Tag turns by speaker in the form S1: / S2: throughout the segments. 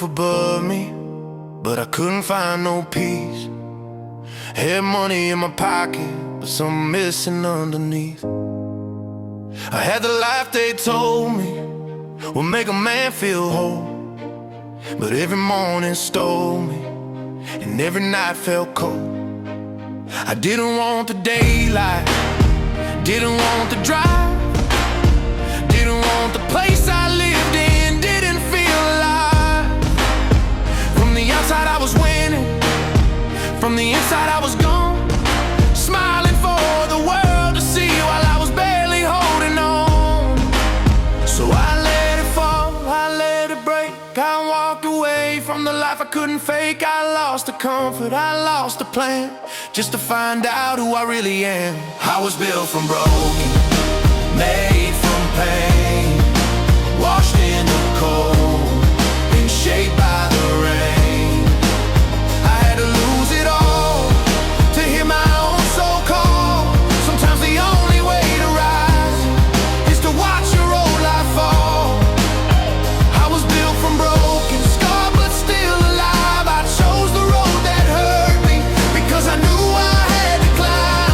S1: above me, but I couldn't find no peace. Had money in my pocket, but something missing underneath. I had the life they told me would make a man feel whole, but every morning stole me, and every night felt cold. I didn't want the daylight, didn't want the drive, didn't want the place I lived in, didn't feel alive. From the outside I was winning, from the inside I was gone, smiling for the world to see while I was barely holding on. So I let it fall, I let it break. I walked away from the life I couldn't fake. I lost the comfort, I lost the plan, just to find out who I really am. I was built from broken, made from pain, washed in the cold, and shaped by the rain. I had to lose it all to hear my own soul call. Sometimes the only way to rise is to watch your old life fall. I was built from broken, scarred but still alive. I chose the road that hurt me because I knew I had to climb.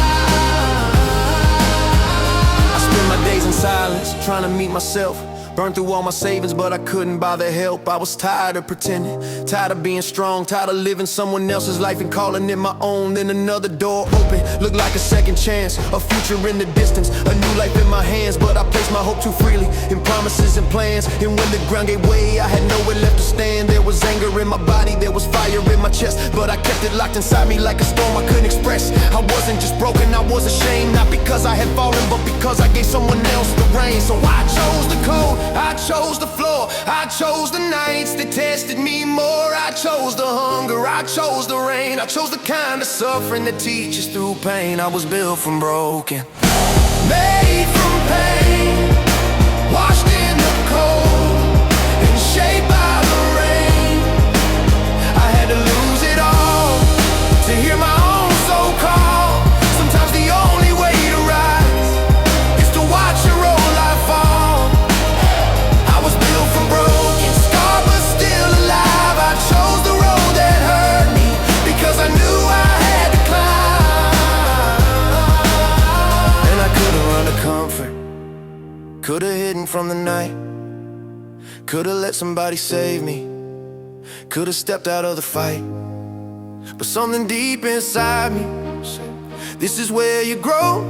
S1: I spent my days in silence, trying to meet myself. Burned through all my savings, but I couldn't bother help. I was tired of pretending, tired of being strong, tired of living someone else's life and calling it my own. Then another door opened, looked like a second chance, a future in the distance, a new life in my hands. But I placed my hope too freely in promises and plans, and when the ground gave way, I had nowhere left to stand. There was anger in my body, there was fire in my chest, but I kept it locked inside me like a storm I couldn't express. I wasn't just broken, I was ashamed, not because I had fallen, but because I gave someone else the reins. So I chose the cold, I chose the floor, I chose the nights that tested me more. I chose the hunger, I chose the rain, I chose the kind of suffering that teaches through pain. I was built from broken, made from pain, washed in the cold, and shaped by the rain. I had to lose it all to hear my own soul call. Sometimes the only way to rise is to watch your old life fall. I was built from broken, scarred but still alive. I chose the road that hurt me because I knew I had to climb. And I could've run to comfort, could've hidden from the night, could've let somebody save me, could've stepped out of the fight. But something deep inside me said, this is where you grow.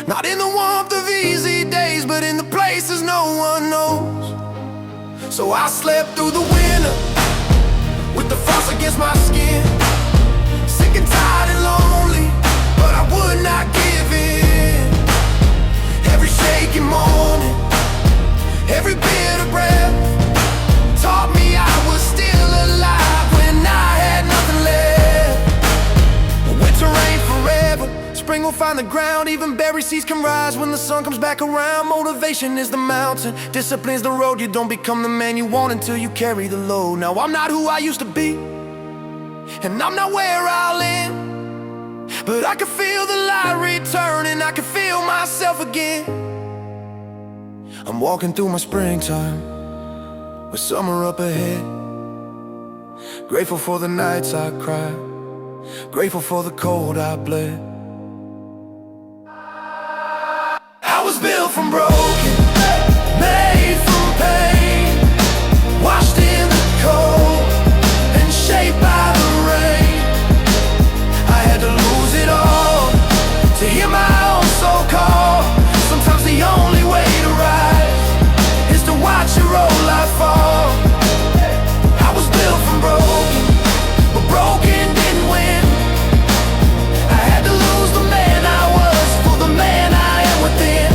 S1: Not in the warmth of easy days, but in the places no one knows. So I slept through the winter with the frost against my skin, sick and tired and lonely, but I would not give in. Every shaking morning, every bit of breath taught me I was still alive when I had nothing left. Winter ain't forever, spring will find the ground. Even buried seeds can rise when the sun comes back around. Motivation is the mountain, discipline's the road. You don't become the man you want until you carry the load. Now I'm not who I used to be, and I'm not where I'll end, but I can feel the light returning, I can feel myself again. I'm walking through my springtime with summer up ahead. Grateful for the nights I cried, grateful for the cold I bled. I was built from broken, made from pain, washed in the cold, and shaped by the rain. I had to lose it all to hear my own soul call. Sometimes the only way to rise is to watch your old life fall. I was built from broken, but broken didn't win. I had to lose the man I was for the man I am within.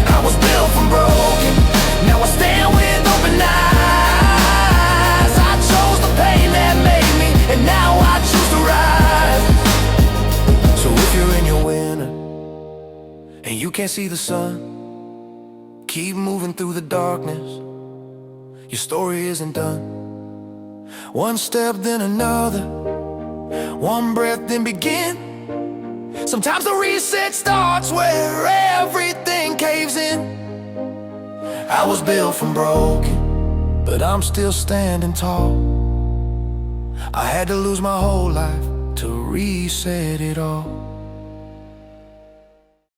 S1: I was built from broken, now I stand with open eyes. I chose the pain that made me, and now I choose to rise. So if you're in your winter and you can't see the sun, keep moving through the darkness, your story isn't done. One step then another, one breath then begin. Sometimes the reset starts where everything caves in. I was built from broken, but I'm still standing tall. I had to lose my whole life to reset it all.